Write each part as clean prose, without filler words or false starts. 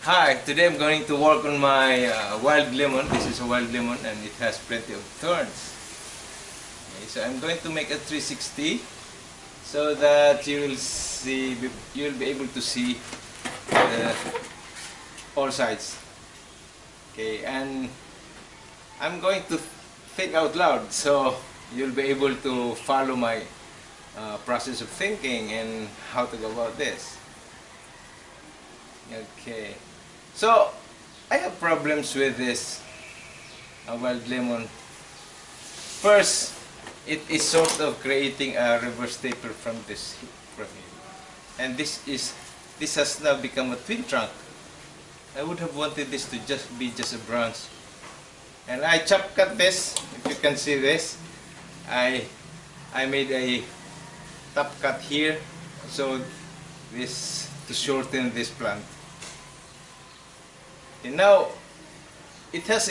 Hi, today I'm going to work on my wild lemon. This is a wild lemon and it has plenty of thorns. Okay, so I'm going to make a 360 so that you'll be able to see all sides. Okay, and I'm going to think out loud so you'll be able to follow my process of thinking and how to go about this. Okay, so I have problems with this wild lemon. First, it is sort of creating a reverse taper from here, and this has now become a twin trunk. I would have wanted this to just be a branch, and I chop cut this. If you can see this, I made a top cut here, so this to shorten this plant. And now it has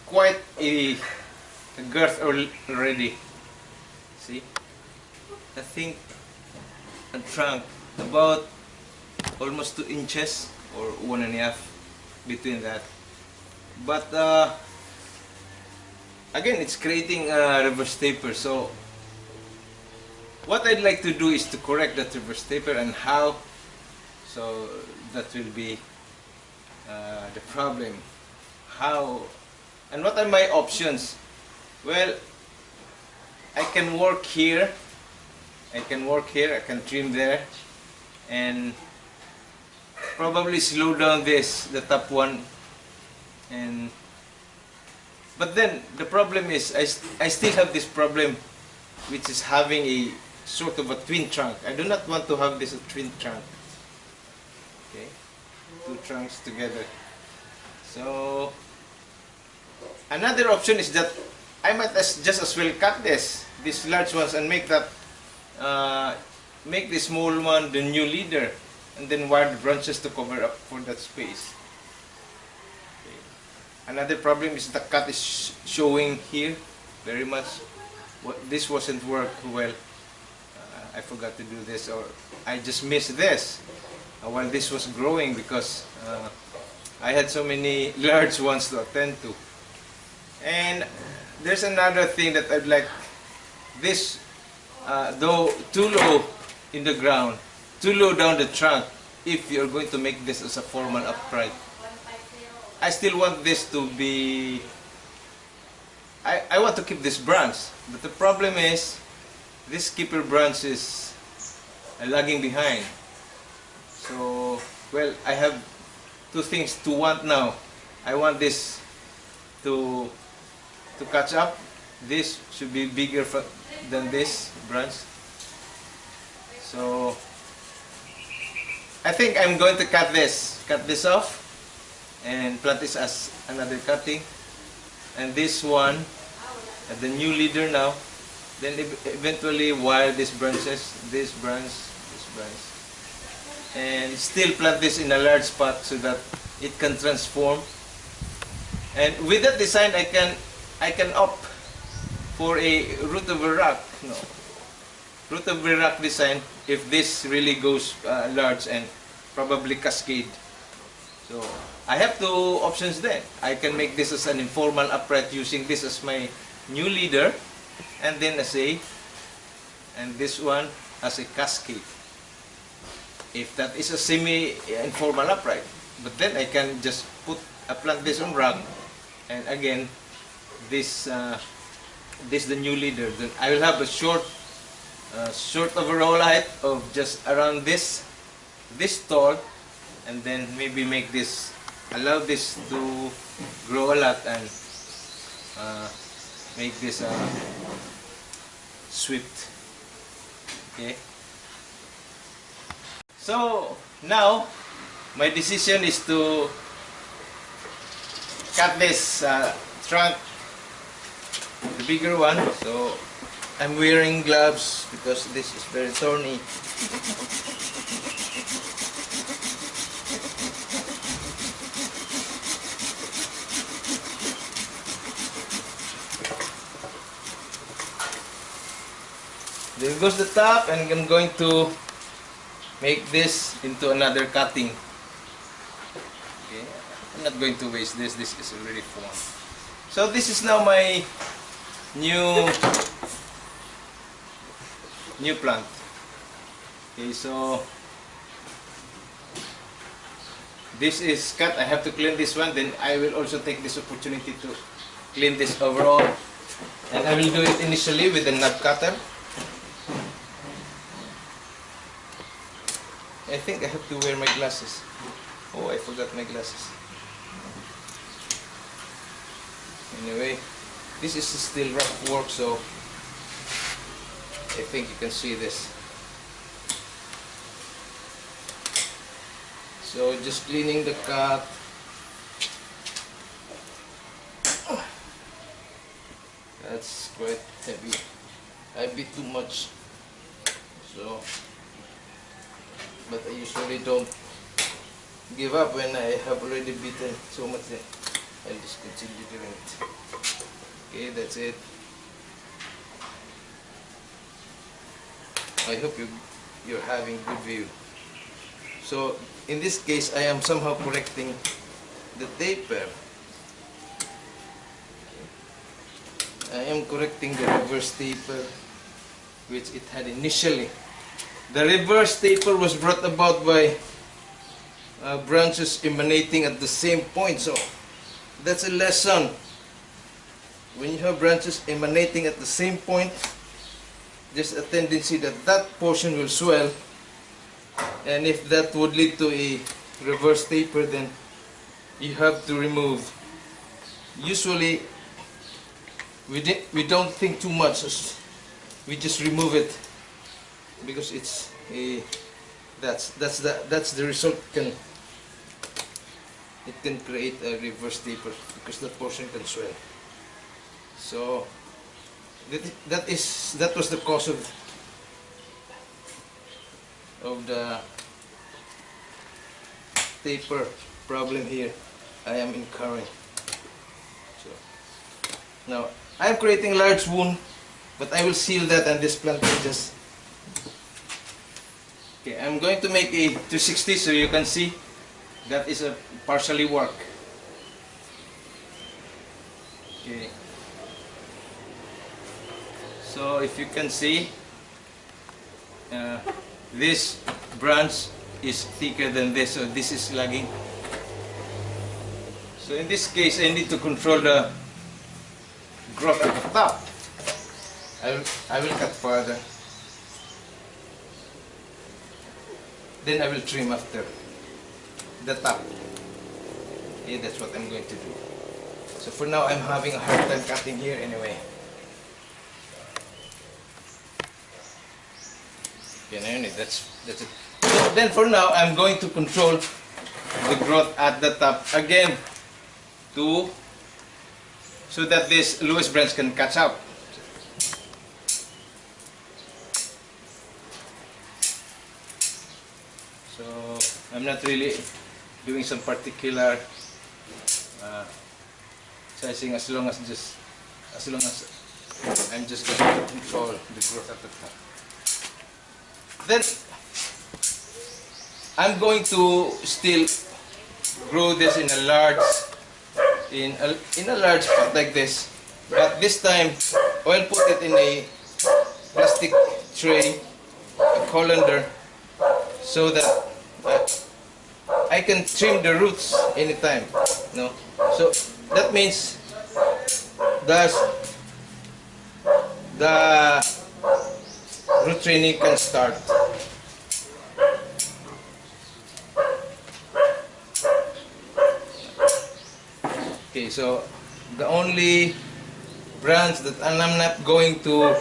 quite a girth already. See, I think a trunk about almost 2 inches or 1.5 between that. But again, it's creating a reverse taper. So what I'd like to do is to correct that reverse taper, and how. So that will be the problem. How and what are my options? Well, I can work here, I can trim there, and probably slow down the top one. But then the problem is I still have this problem, which is having a sort of a twin trunk. I do not want to have this twin trunk. Okay, 2 trunks together. So another option is that I might just as well cut these large ones and make the small one the new leader, and then wire the branches to cover up for that space. Okay. Another problem is the cut is showing here very much. This wasn't work well. I forgot to do this, or I just missed this while this was growing, because I had so many large ones to attend to. And there's another thing that I'd like this, though too low in the ground, too low down the trunk. If you're going to make this as a formal upright, I still want this to be, I want to keep this branch, but the problem is this keeper branch is lagging behind. So, well, I have 2 things to want now. I want this to catch up. This should be bigger than this branch. So I think I'm going to cut this off and plant this as another cutting, and this one the new leader now. Then eventually wire these branches, this branch, and still plant this in a large pot so that it can transform. And with that design, I can opt for a root over rock design if this really goes large and probably cascade. So I have 2 options then. I can make this as an informal upright using this as my new leader, and then and this one as a cascade, if that is a semi-informal upright. But then I can just plant this on rock, and again this the new leader. Then I will have a short overall height of just around this tall, and then maybe allow this to grow a lot, and make this swift. Okay, so now my decision is to cut this trunk, the bigger one. So I'm wearing gloves because this is very thorny. There goes the top, and I'm going to make this into another cutting. Okay, I'm not going to waste this. This is already formed. So this is now my new plant. Okay, so this is cut. I have to clean this one. Then I will also take this opportunity to clean this overall. And I will do it initially with the knob cutter. I think I have to wear my glasses. Oh, I forgot my glasses. Anyway, this is still rough work, so I think you can see this. So just cleaning the cut. That's quite heavy. I bit too much. So, but I usually don't give up when I have already beaten so much. I'll just continue doing it. Okay, that's it. I hope you're having good view. So in this case, I am somehow correcting the taper. I am correcting the reverse taper, which it had initially. The reverse taper was brought about by branches emanating at the same point. So that's a lesson. When you have branches emanating at the same point, there's a tendency that that portion will swell, and if that would lead to a reverse taper, then you have to remove. Usually we don't think too much. We just remove it because it's a that's the result. It can create a reverse taper because that portion can swell. So that was the cause of the taper problem here I am incurring. So now I am creating a large wound, but I will seal that, and this plant will just. Okay, I'm going to make a 360 so you can see that is a partially work. Okay. So if you can see, this branch is thicker than this, so this is lagging. So in this case, I need to control the growth at the top. I will cut further. Then I will trim after the top. Okay, that's what I'm going to do. So for now, I'm having a hard time cutting here anyway. Okay, that's it. So then for now, I'm going to control the growth at the top again so that this lowest branch can catch up. So I'm not really doing some particular sizing as long as I'm just going to control the growth at the top. Then I'm going to still grow this in a large pot like this, but this time I'll put it in a plastic tray, a colander, so that I can trim the roots anytime. No, so that means the root training can start. Okay, so the only branch that I'm not going to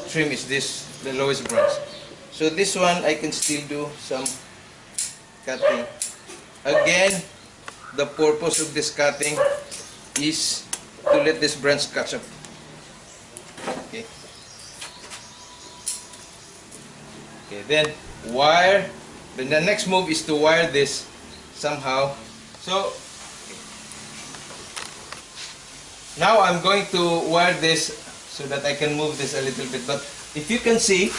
trim is this, the lowest branch. So this one I can still do some cutting. Again, the purpose of this cutting is to let this branch catch up. Okay. Okay, then wire. Then the next move is to wire this somehow. So now I'm going to wire this so that I can move this a little bit. But if you can see,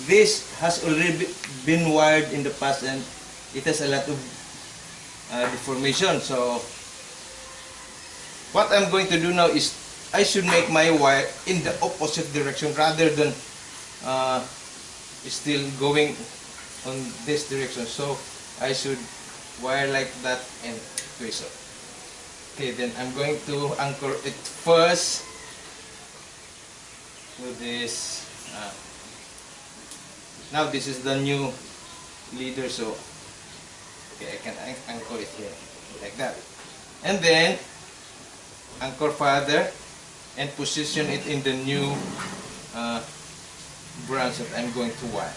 this has already been wired in the past, and it has a lot of deformation. So what I'm going to do now is I should make my wire in the opposite direction rather than still going on this direction. So I should wire like that and twist it. Okay, then I'm going to anchor it first to this. Now this is the new leader, so okay, I can anchor it here like that, and then anchor further and position it in the new branch that I'm going to wire.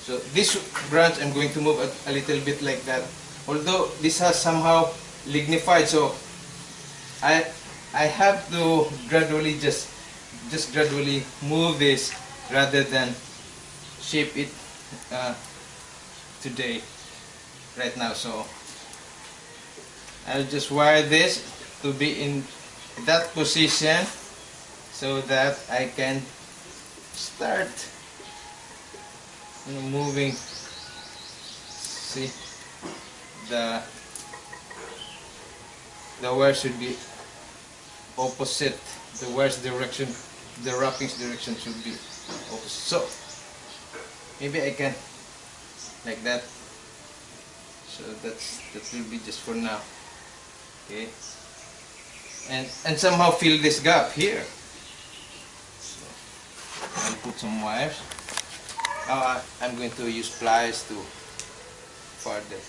So this branch I'm going to move a little bit like that, although this has somehow lignified, so I have to gradually just gradually move this rather than shape it today right now. So I'll just wire this to be in that position so that I can start moving. See, the wire should be opposite. The wire's direction, the wrapping's direction should be opposite. So maybe I can like that. So that will be just for now. Okay, and somehow fill this gap here. So I'll put some wires. Now I'm going to use pliers to further.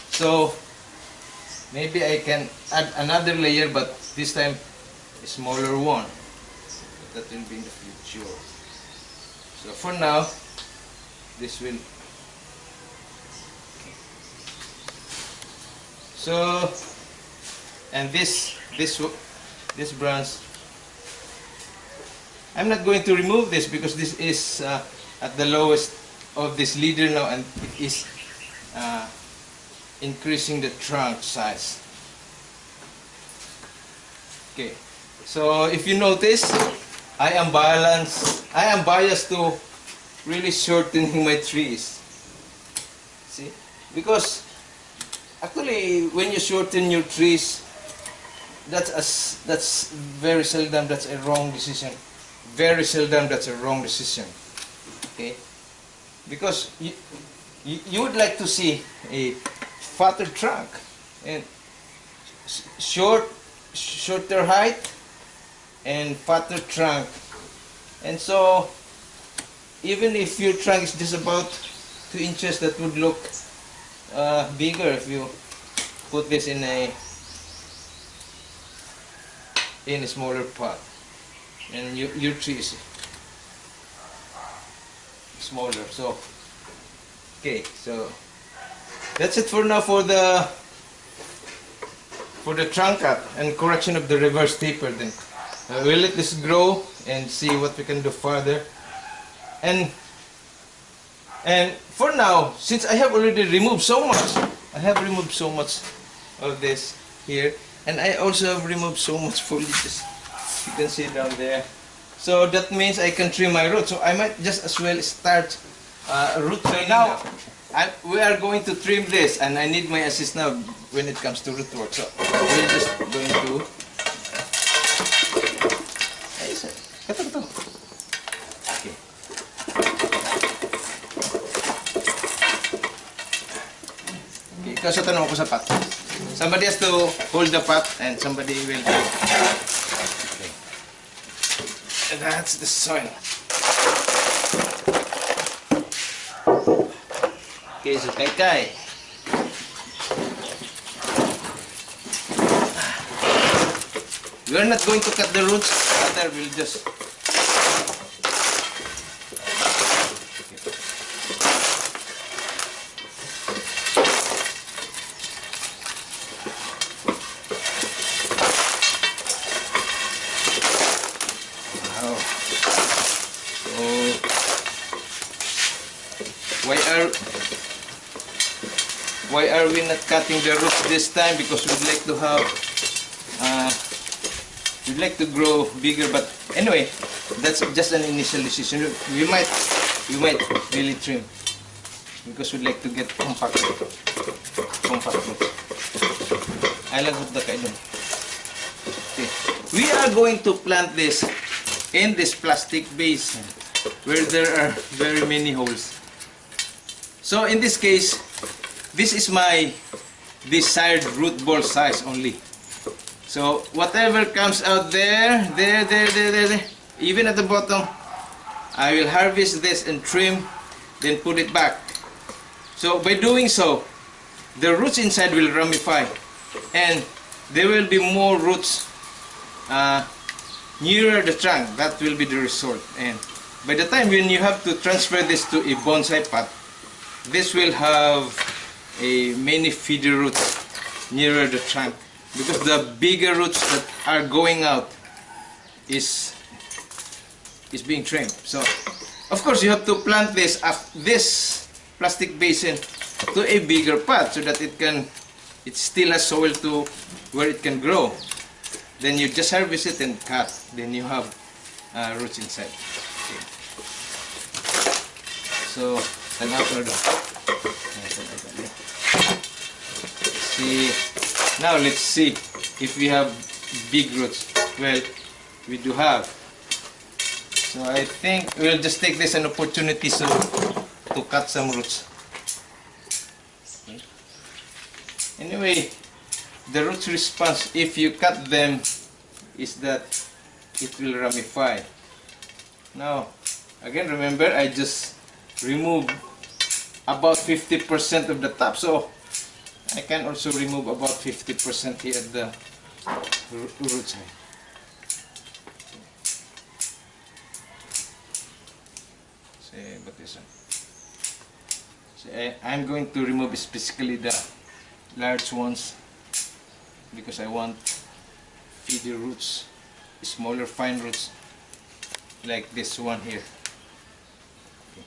So maybe I can add another layer, but this time a smaller one. That will be in the future. So for now, this will. So, and this branch, I'm not going to remove this because this is at the lowest of this leader now, and it is increasing the trunk size. Okay, so if you notice, I am biased to really shortening my trees. See, because actually, when you shorten your trees, that's very seldom that's a wrong decision. Very seldom that's a wrong decision. Okay, because you would like to see a fatter trunk and shorter height and fatter trunk, and so even if your trunk is just about 2 inches, that would look bigger if you put this in a smaller pot, and your tree is smaller. So okay, so that's it for now for the trunk cut and correction of the reverse taper. Then we'll let this grow and see what we can do further. And for now, since I have already removed so much, of this here, and I also have removed so much foliage, you can see down there. So that means I can trim my roots. So I might just as well start root trimming now. We are going to trim this, and I need my assist now when it comes to root work. So we're just going to. Okay. Kasi tanong ko sa pot. Somebody has to hold the pot and somebody will do. Okay. And that's the soil. Okay, so Kai. We are not going to cut the roots, rather we'll just. Why are we not cutting the roots this time? Because we'd like to have, we'd like to grow bigger. But anyway, that's just an initial decision. We might really trim. because we like to get compact roots. I like the kayo. Okay. We are going to plant this in this plastic base where there are very many holes. So in this case, this is my desired root ball size only. So whatever comes out there, even at the bottom, I will harvest this and trim, then put it back. So by doing so, the roots inside will ramify, and there will be more roots nearer the trunk. That will be the result. And by the time when you have to transfer this to a bonsai pot, this will have a many feeder roots nearer the trunk, because the bigger roots that are going out is being trimmed. So of course you have to plant this plastic basin to a bigger pot so that it still has soil to where it can grow. Then you just harvest it and cut. Then you have roots inside. Okay. So see, now let's see if we have big roots. Well, we do have. So I think we'll just take this an opportunity to cut some roots. Okay. Anyway, the roots response, if you cut them, is that it will ramify. Now, again, remember, I just removed about 50% of the top, so I can also remove about 50% here at the root side. See, but this one. See, I'm going to remove specifically the large ones, because I want feeder roots, smaller fine roots, like this one here. Okay.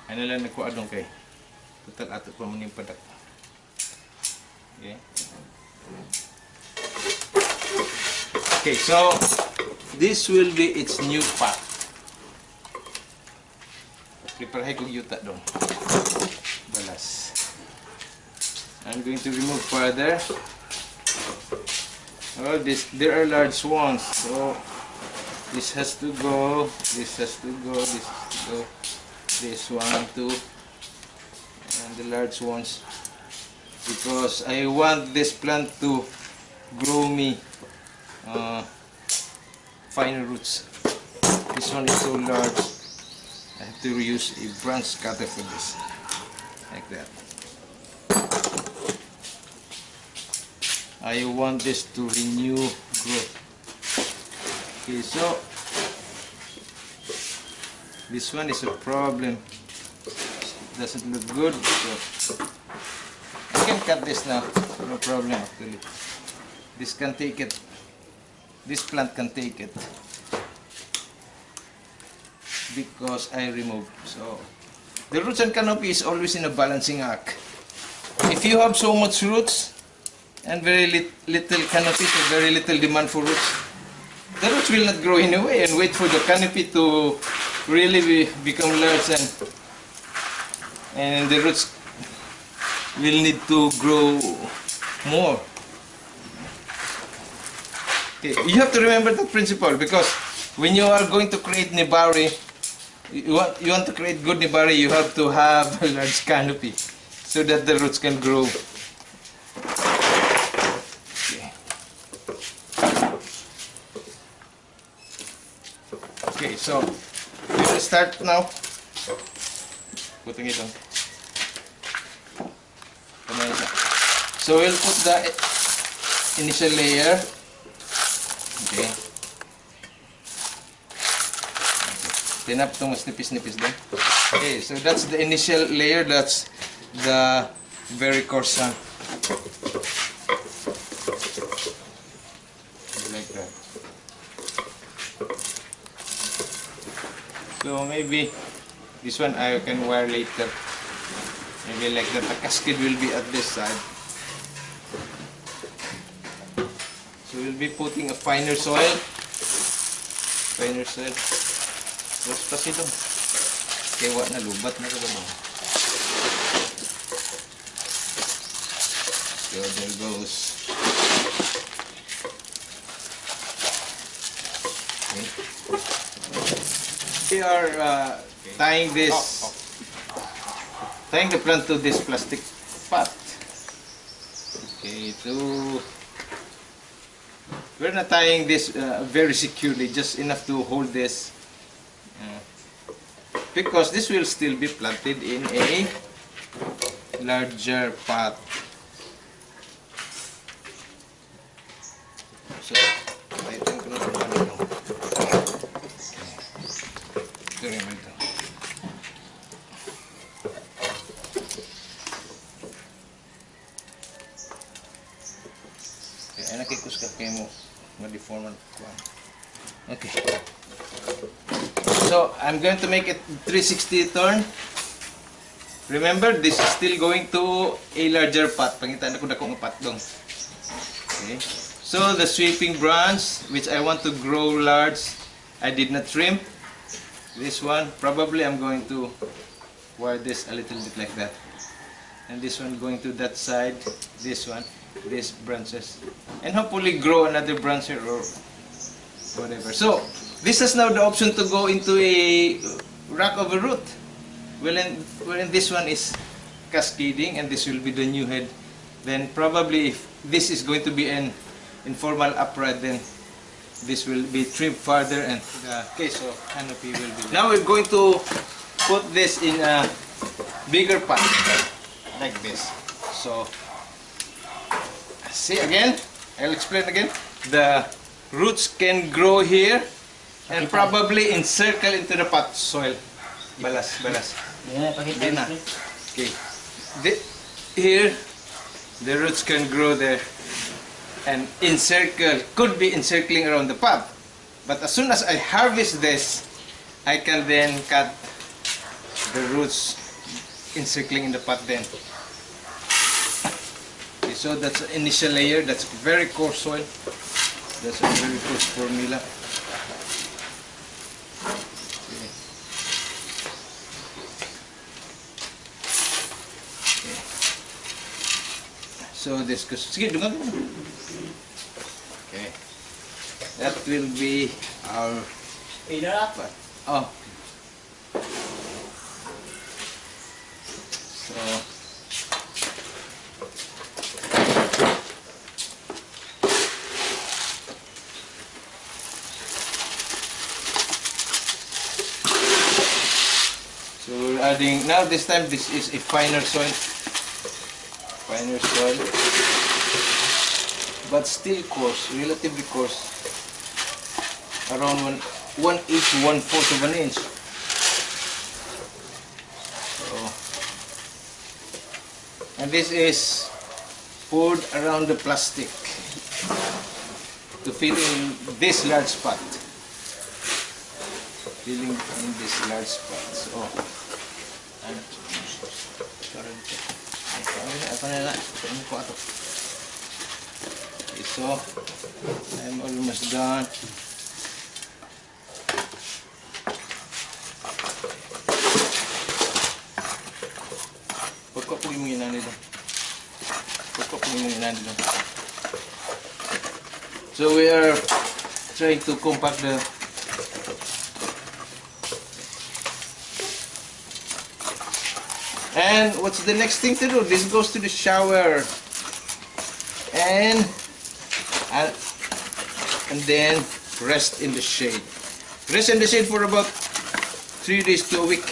Ano lang nakuha doon kay total ato pa man yung padak. Okay. Okay, so this will be its new pot. Prepare kong yuta doon. Balas. I'm going to remove further. Oh, there are large ones, so this has to go, this has to go, this has to go, this one too, and the large ones, because I want this plant to grow me fine roots. This one is so large, I have to use a branch cutter for this, like that. I want this to renew growth. Okay, so this one is a problem. Doesn't look good, so I can cut this now. No problem actually. This can take it. This plant can take it because I removed. So the roots and canopy is always in a balancing act. If you have so much roots and very little canopy, so very little demand for roots, the roots will not grow anyway, and wait for the canopy to really become large, and the roots will need to grow more. Okay, you have to remember that principle, because when you are going to create nibari, you want to create good nibari, you have to have a large canopy so that the roots can grow. Okay, so we will start now putting it on. So we'll put the initial layer. Okay. Tinap itong mas nipis-nipis din. Okay, so that's the initial layer. That's the very coarse one. Like that. So maybe this one I can wire later. Maybe like that. The cascade will be at this side. So we'll be putting a finer soil. Finer soil. What's pa sito? Kaya wa na lubat na ito ba? So there goes. Okay. We are tying this, tying the plant to this plastic pot. Okay, we're not tying this very securely, just enough to hold this, because this will still be planted in a larger pot. So, tighten ko na ito. Ito rin ito. Okay, nakikus ka kayo mo ma-deform. Okay. So, I'm going to make it 360 turn. Remember, this is still going to a larger pot. Pangitan ako na kung pot dong. Okay. So, the sweeping branch, which I want to grow large, I did not trim. This one, probably I'm going to wire this a little bit like that. And this one going to that side, this one, these branches. And hopefully grow another branch here or whatever. So, this is now the option to go into a rack of a root. Wherein this one is cascading and this will be the new head. Then probably if this is going to be an informal upright, then this will be trimmed further and okay, so canopy will be there. Now we're going to put this in a bigger pot like this. So see again, I'll explain again. The roots can grow here and probably encircle into the pot soil. Balas. Yeah, pakita na. Okay. Here the roots can grow there and encircle, could be encircling around the pot. But as soon as I harvest this, I can then cut the roots encircling in the pot then. Okay, so that's the initial layer, that's very coarse soil. That's a very coarse formula. Okay. Okay. So this goes, sige, dungan mo. Okay. That will be our pot. Oh. So we're adding, now this time this is a finer soil. Finer soil. But still coarse, relatively coarse, around 1/8 to 1/4 of an inch. So, and this is poured around the plastic to fill in this large pot. Filling in this large pot. So, so I'm almost done. Pagkapugin mo yun nito. So we are trying to compact the and what's the next thing to do? This goes to the shower and then rest in the shade. Rest in the shade for about 3 days to a week.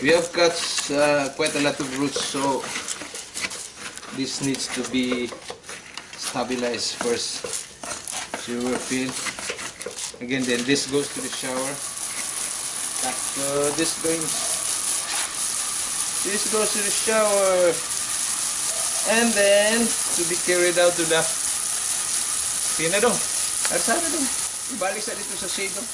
We have got quite a lot of roots, so this needs to be stabilized first. So we will fill again. Then this goes to the shower. This goes to the shower, and then to be carried out to the pinadong. At sana dong, ibalik sa dito sa shade dong.